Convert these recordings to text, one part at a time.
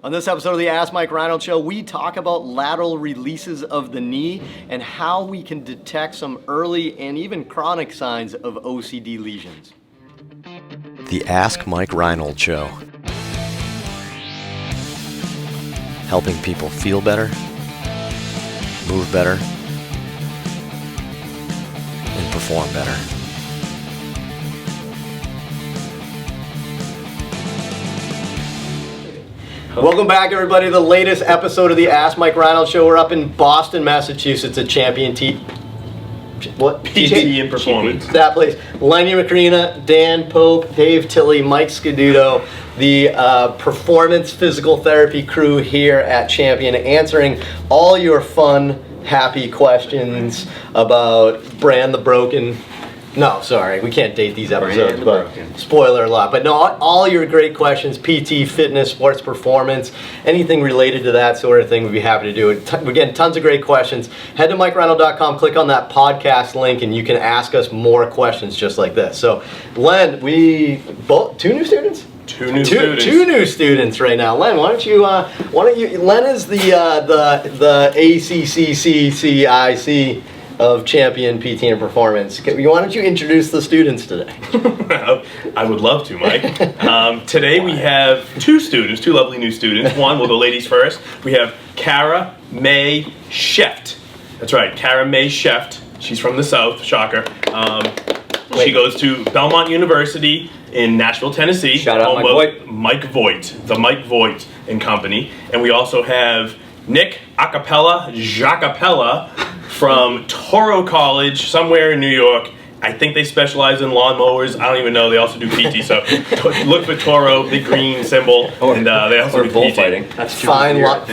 On this episode of the Ask Mike Reinold Show, we talk about lateral releases of the knee and how we can detect some early and even chronic signs of OCD lesions. The Ask Mike Reinold Show. Helping people feel better, move better, and perform better. Welcome back, everybody, to the latest episode of the Ask Mike Reinold Show. We're up in Boston, Massachusetts at Champion PT and Performance. That place. Lenny Macrina, Dan Pope, Dave Tilley, Mike Scaduto, the performance physical therapy crew here at Champion, answering all your fun, happy questions about Brand the Broken. No, sorry, we can't date these episodes, but spoiler alert. But no, all your great questions, PT, fitness, sports performance, anything related to that sort of thing, we'd be happy to do it. Again, tons of great questions. Head to MikeReinold.com, click on that podcast link, and you can ask us more questions just like this. So, Len, two new students? Two new students Right now. Len, why don't you? Len is the ACCCCIC of Champion PT and Performance. Why don't you introduce the students today? I would love to, Mike. Today we have two lovely new students. One, we'll go ladies first. We have Cara May Sheft. That's right, Cara May Sheft. She's from the South, shocker. She goes to Belmont University in Nashville, Tennessee. Shout out Mike Voigt, the Mike Voigt and Company. And we also have Nick Jacapella from Toro College, somewhere in New York. I think they specialize in lawnmowers. I don't even know. They also do PT. So look for Toro, the green symbol, and they also do bullfighting. That's fine lawn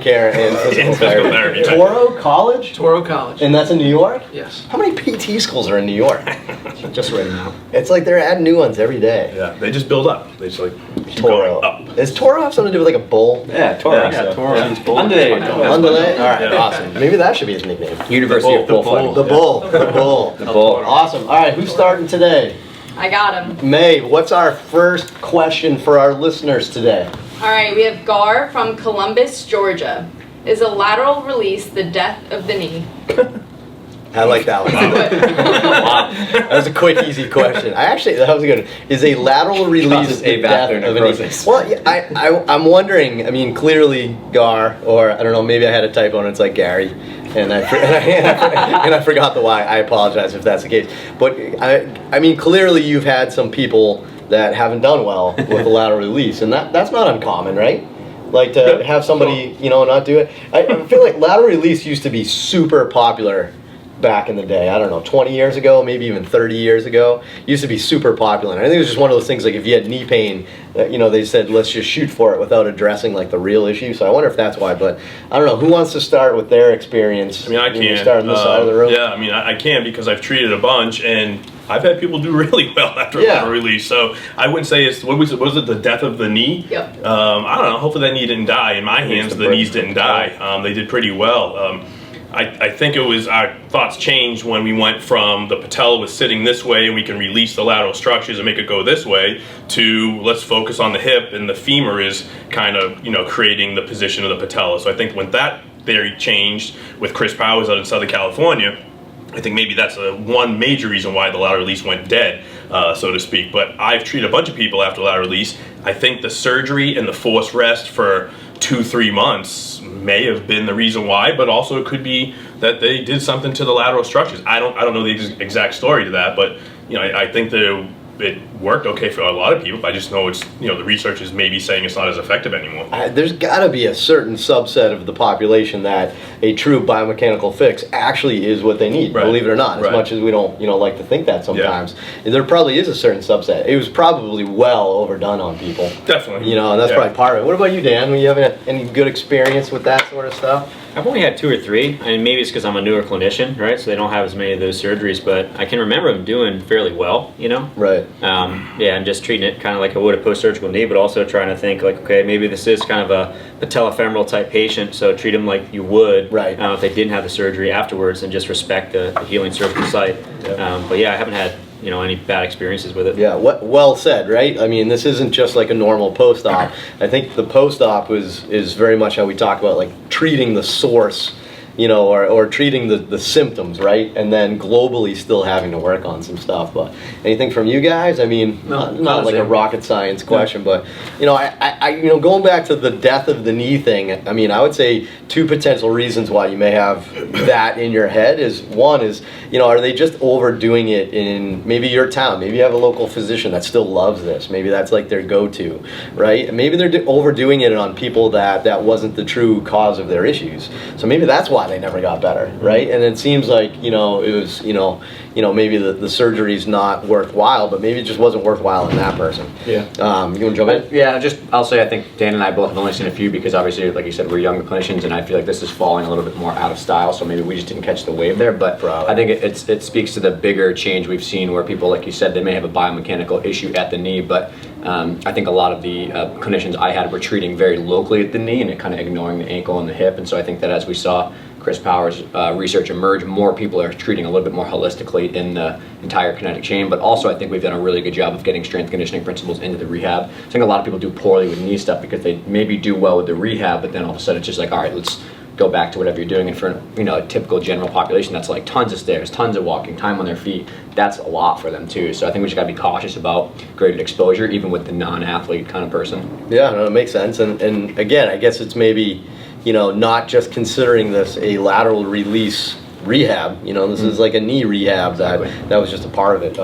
care and physical therapy. Toro College? Toro College. And that's in New York? Yes. How many PT schools are in New York? Just right now. It's like they're adding new ones every day. Yeah, they just build up. They just keep Toro. going up. Does Toro have something to do with like a bull? Yeah, Toro. Yeah, Toro. Underlay? All right, awesome. Maybe that should be his nickname. University of Bullfighting. The bull. The bull. Awesome. All right, who's starting today? I got him. May, what's our first question for our listeners today? All right, we have Gar from Columbus, Georgia. Is a lateral release the death of the knee? I like that one. Wow. That was a quick, easy question. That was a good one. Is a lateral release the death of a knee? Well, yeah, I'm wondering, I mean, clearly Gar, or I don't know, maybe I had a typo and it's like Gary. And I forgot the Y. I apologize if that's the case. But I mean, clearly you've had some people that haven't done well with the lateral release, and that's not uncommon, right? Like to have somebody, not do it. I feel like lateral release used to be super popular back in the day. I don't know, 20 years ago, maybe even 30 years ago. It used to be super popular. And I think it was just one of those things, like if you had knee pain, they said, let's just shoot for it without addressing like the real issue. So I wonder if that's why, but I don't know. Who wants to start with their experience? I mean, I can. Start on this side of the room. Yeah, I mean, I can because I've treated a bunch and I've had people do really well after a lateral release. So I wouldn't say was it the death of the knee? Yep. I don't know. Hopefully that knee didn't die. In my hands, the knees didn't die. They did pretty well. I think it was our thoughts changed when we went from the patella was sitting this way and we can release the lateral structures and make it go this way to let's focus on the hip and the femur is kind of creating the position of the patella. So I think when that theory changed with Chris Powers out in Southern California, I think maybe that's one major reason why the lateral release went dead, so to speak. But I've treated a bunch of people after lateral release. I think the surgery and the forced rest for 2-3 months may have been the reason why, but also it could be that they did something to the lateral structures. I don't know the exact story to that, but I think that it worked okay for a lot of people. I just know it's the research is maybe saying it's not as effective anymore. There's got to be a certain subset of the population that a true biomechanical fix actually is what they need, believe it or not. As much as we don't like to think that sometimes, there probably is a certain subset. It was probably well overdone on people. Definitely. And that's probably part of it. What about you, Dan? You having any good experience with that sort of stuff? I've only had 2 or 3, and maybe it's because I'm a newer clinician, right? So they don't have as many of those surgeries, but I can remember them doing fairly well, Right. And just treating it kind of like I would a post-surgical knee, but also trying to think like, okay, maybe this is kind of a patellofemoral type patient, so treat them like you would if they didn't have the surgery afterwards, and just respect the healing surgical site. But yeah, I haven't had any bad experiences with it. Yeah, well said, right? I mean, this isn't just like a normal post-op. I think the post-op is very much how we talk about like treating the source, or treating the symptoms, right? And then globally still having to work on some stuff. But anything from you guys? I mean, not like a rocket science question, but I going back to the death of the knee thing, I mean, I would say 2 potential reasons why you may have that in your head is, one is, are they just overdoing it in maybe your town? Maybe you have a local physician that still loves this. Maybe that's like their go-to, right? And maybe they're overdoing it on people that wasn't the true cause of their issues. So maybe that's why they never got better, right? And it seems like, it was, maybe the surgery's not worthwhile, but maybe it just wasn't worthwhile in that person. Yeah. You want to jump in? Yeah, I'll say I think Dan and I both have only seen a few because obviously, like you said, we're younger clinicians, and I feel like this is falling a little bit more out of style, so maybe we just didn't catch the wave there. But Probably. I think it speaks to the bigger change we've seen where people, like you said, they may have a biomechanical issue at the knee, but I think a lot of the clinicians I had were treating very locally at the knee and kind of ignoring the ankle and the hip. And so I think that as we saw Chris Powers' research emerge, more people are treating a little bit more holistically in the entire kinetic chain. But also I think we've done a really good job of getting strength conditioning principles into the rehab. I think a lot of people do poorly with knee stuff because they maybe do well with the rehab, but then all of a sudden it's just like, all right, let's go back to whatever you're doing. And for a typical general population, that's like tons of stairs, tons of walking, time on their feet. That's a lot for them too. So I think we just got to be cautious about graded exposure, even with the non-athlete kind of person. Yeah, no, it makes sense. And again, I guess it's maybe, not just considering this a lateral release rehab. This is like a knee rehab that was just a part of it.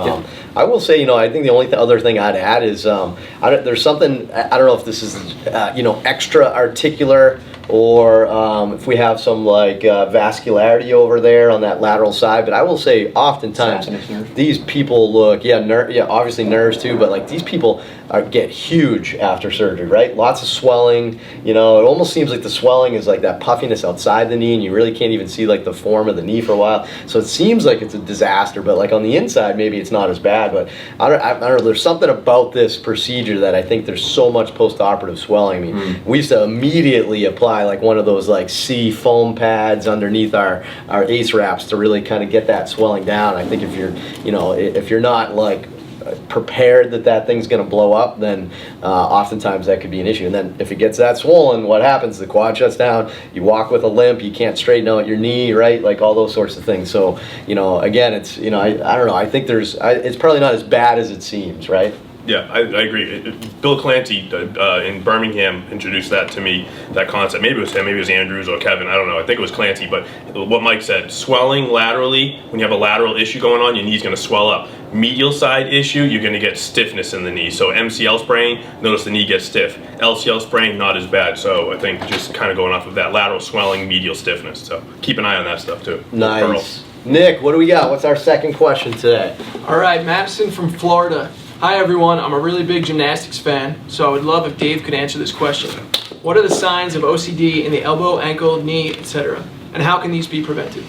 I will say, I think the only other thing I'd add is there's something, I don't know if this is, extra articular or if we have some like vascularity over there on that lateral side, but I will say oftentimes these people look, obviously nerves too, but like these people get huge after surgery, right? Lots of swelling, it almost seems like the swelling is like that puffiness outside the knee and you really can't even see like the form of the knee for a while. So it seems like it's a disaster, but like on the inside, maybe it's not as bad, but I don't know, there's something about this procedure that I think there's so much post-operative swelling. I mean, we used to immediately apply like one of those like C foam pads underneath our ACE wraps to really kind of get that swelling down. I think if you're not like prepared that thing's going to blow up, then oftentimes that could be an issue. And then if it gets that swollen, what happens? The quad shuts down, you walk with a limp, you can't straighten out your knee, right? Like all those sorts of things. So, again, it's, I don't know, I think it's probably not as bad as it seems, right? Yeah, I agree. Bill Clancy in Birmingham introduced that to me, that concept. Maybe it was him, maybe it was Andrews or Kevin, I don't know. I think it was Clancy, but what Mike said, swelling laterally, when you have a lateral issue going on, your knee's going to swell up. Medial side issue, you're going to get stiffness in the knee. So MCL sprain, notice the knee gets stiff. LCL sprain, not as bad. So I think just kind of going off of that lateral swelling, medial stiffness. So keep an eye on that stuff too. Nice. Nick, what do we got? What's our second question today? All right, Madison from Florida. Hi everyone, I'm a really big gymnastics fan, so I would love if Dave could answer this question. What are the signs of OCD in the elbow, ankle, knee, etc.? And how can these be prevented?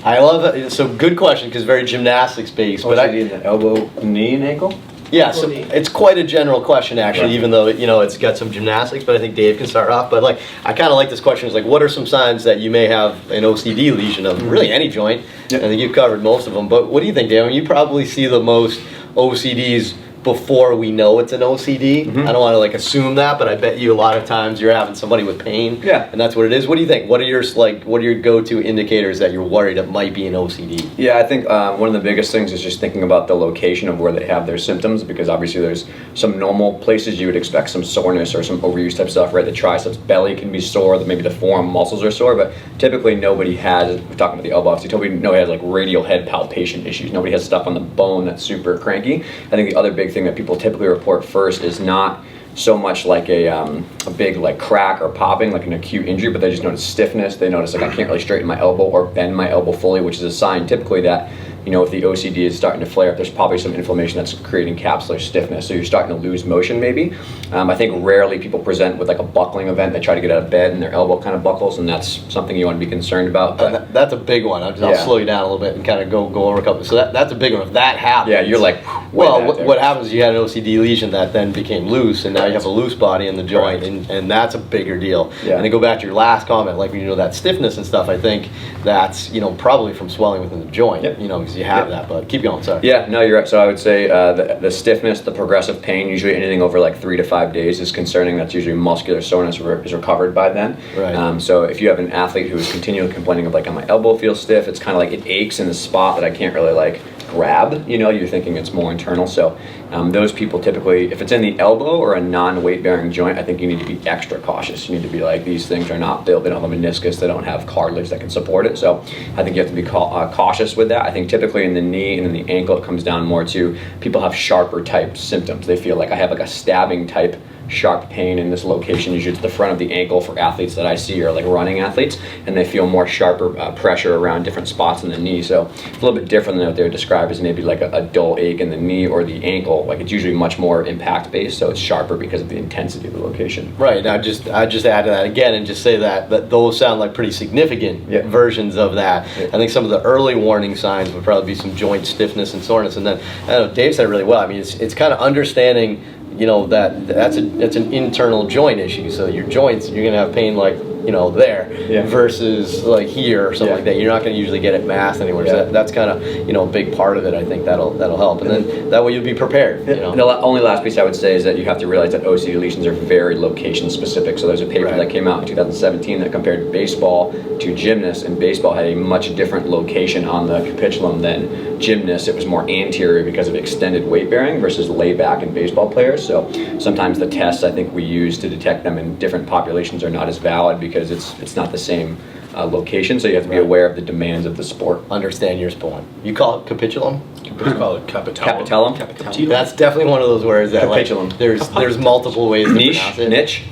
I love it. So good question because very gymnastics based. OCD in the elbow, knee, and ankle? Yeah, so it's quite a general question actually, even though it's got some gymnastics, but I think Dave can start off. But like, I kind of like this question. It's like, what are some signs that you may have an OCD lesion of really any joint? I think you've covered most of them. But what do you think, Dave? I mean, you probably see the most OCDs before we know it's an OCD. I don't want to like assume that, but I bet you a lot of times you're having somebody with pain, and that's what it is. What do you think? What are your go-to indicators that you're worried it might be an OCD? Yeah, I think one of the biggest things is just thinking about the location of where they have their symptoms, because obviously there's some normal places you would expect some soreness or some overuse type stuff, right? The triceps, belly can be sore, maybe the forearm muscles are sore, but typically nobody has, we're talking about the elbow, obviously nobody has like radial head palpation issues. Nobody has stuff on the bone that's super cranky. I think the other big thing that people typically report first is not so much like a big like crack or popping, like an acute injury, but they just notice stiffness. They notice like I can't really straighten my elbow or bend my elbow fully, which is a sign typically that, if the OCD is starting to flare up, there's probably some inflammation that's creating capsular stiffness. So you're starting to lose motion maybe. I think rarely people present with like a buckling event. They try to get out of bed and their elbow kind of buckles, and that's something you want to be concerned about. But that's a big one. I'll slow you down a little bit and kind of go over a couple. So that's a big one. If that happens, yeah, you're like, well, what happens is you had an OCD lesion that then became loose, and now you have a loose body in the joint, and that's a bigger deal. And then go back to your last comment, like that stiffness and stuff. I think that's probably from swelling within the joint. Because you have that, but keep going, sorry. Yeah, no, you're right. So I would say the stiffness, the progressive pain, usually anything over like 3 to 5 days is concerning. That's usually muscular soreness is recovered by then. Right. So if you have an athlete who is continually complaining of like, my elbow feels stiff, it's kind of like it aches in the spot that I can't really like grab, you're thinking it's more internal. So those people typically, if it's in the elbow or a non-weight bearing joint, I think you need to be extra cautious. You need to be like, these things are not built, they don't have a meniscus, they don't have cartilage that can support it. So I think you have to be cautious with that. I think typically in the knee and in the ankle, it comes down more to people have sharper type symptoms. They feel like I have like a stabbing type sharp pain in this location. Usually it's the front of the ankle for athletes that I see are like running athletes, and they feel more sharper pressure around different spots in the knee. So it's a little bit different than what they would describe as maybe like a dull ache in the knee or the ankle. Like it's usually much more impact based, so it's sharper because of the intensity of the location. Right. And I just add to that again and just say that those sound like pretty significant versions of that. I think some of the early warning signs would probably be some joint stiffness and soreness, and then I don't know, Dave said it really well. I mean, it's kind of understanding that's an internal joint issue. So your joints, you're gonna have pain like there versus like here or something like that. You're not gonna usually get it masked anywhere. So that's kind of a big part of it. I think that'll help, and then that way you'll be prepared. The only last piece I would say is that you have to realize that OCD lesions are very location specific. So there's a paper that came out in 2017 that compared baseball to gymnasts, and baseball had a much different location on the capitulum than gymnasts. It was more anterior because of extended weight bearing versus lay back in baseball players. So sometimes the tests I think we use to detect them in different populations are not as valid because it's not the same location. So you have to be aware of the demands of the sport. Understand your sport. You call it capitulum? We call it capitellum. Capitellum. That's definitely one of those words that Capitulum. like, there's multiple ways to pronounce it. Niche,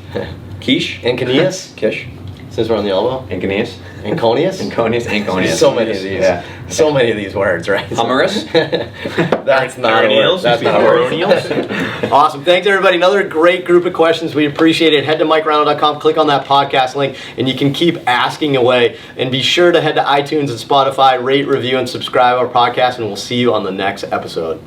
quiche, Anconius, kish, since we're on the elbow. Anconius, Anconius. Anconius. So many of these. Yeah. So many of these words, right? Humerus. That's not a word. That's not a word. Awesome. Thanks, everybody. Another great group of questions. We appreciate it. Head to MikeReinold.com, click on that podcast link, and you can keep asking away. And be sure to head to iTunes and Spotify, rate, review, and subscribe our podcast, and we'll see you on the next episode.